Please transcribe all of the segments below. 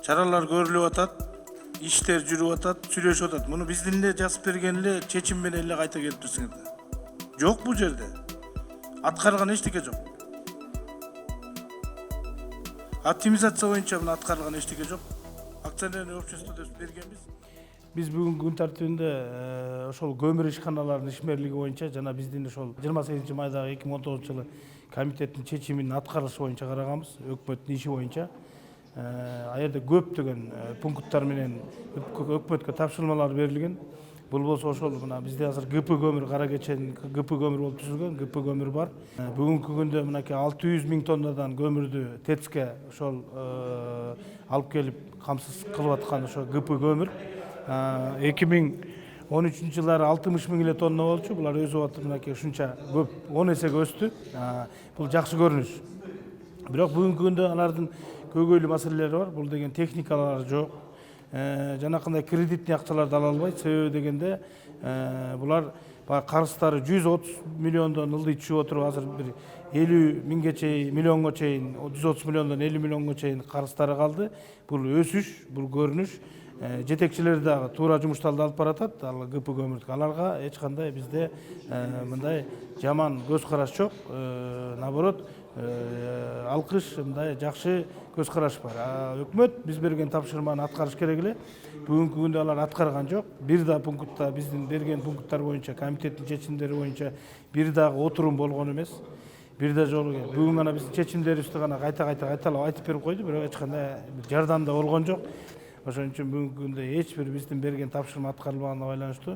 чаралар көрүлүп атат, иштер жүрүп атат, сүйлөшүп атат. Муну биздин эле жазып берген эле чечим менен эле кайта келип турсуңар. Жок бул жерде. Аткарылган эчтеке жок. Оптимизация боюнча мына аткарылган эчтеке жок. Акционерный общество деп бергенбиз. Биз бүгүнкү күн тартибинде ошол көмүр ишканаларынын ишмерлиги боюнча жана биздин ошол 28 майдагы 2019 жылы комитеттин чечиминин аткарылышы боюнча караганбыз, өкмөттүн иши боюнча. Ал жерде көптөгөн пункттар менен өкмөткө тапшырмалар берилген. Бул болсо ошол мына бизде азыр ГП көмүр кара кечен ГП көмүр болуп түзүлгөн, ГП көмүр бар. Бүгүнкү күндө мынакей 600 000 тоннадан көмүрдү ТЭЦке ошол алып келип камсыз кылып аткан ошо ГП көмүр. 2013 жылдары 60 000 эле тонна болчу. Булар өсүп атып мынакей ушунча көп 10 эсеге өстү. Бул жакшы көрүнүш. Бирок бүгүнкү күндө алардын көйгөйлүү маселелери бар. Бул деген техникалар жок. Жана кандай кредитный акчаларды ала албайт. Себеби дегенде булар карыздары 130 миллиондон ылдый түшүп отуруп, азыр бир 50 миңге чейин, миллионго чейин, 130 миллиондон 50 миллионго чейин карыздары калды. Бул өсүш, бул көрүнүш. Жетекчилер дагы туура жумуштарды алып баратат, ал ГП көмүрдүк. Аларга эч кандай бизде мындай жаман көз караш жок. Наоборот, алкыш, мындай жакшы көз караш бар. Өкмөт биз берген тапшырманы аткарыш керек эле. Бүгүнкү күндө алар аткарган жок. Бир да пунктта биздин берген пункттар боюнча, комитеттин чечимдери боюнча бир дагы отурум болгон эмес. Бир да жолу бүгүн гана биздин чечимдерибизди гана кайталап айтып берип койду, бирок эч кандай жардам да болгон жок. Ошон үчүн бүгүнкү күндө эч бир биздин берген тапшырма аткарылбаганына байланыштуу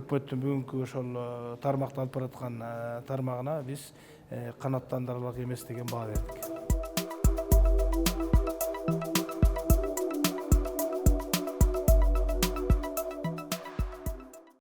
өкмөттүн бүгүнкү ошол тармакта алып бараткан тармагына биз канааттандырарлык эмес деген баа бердик.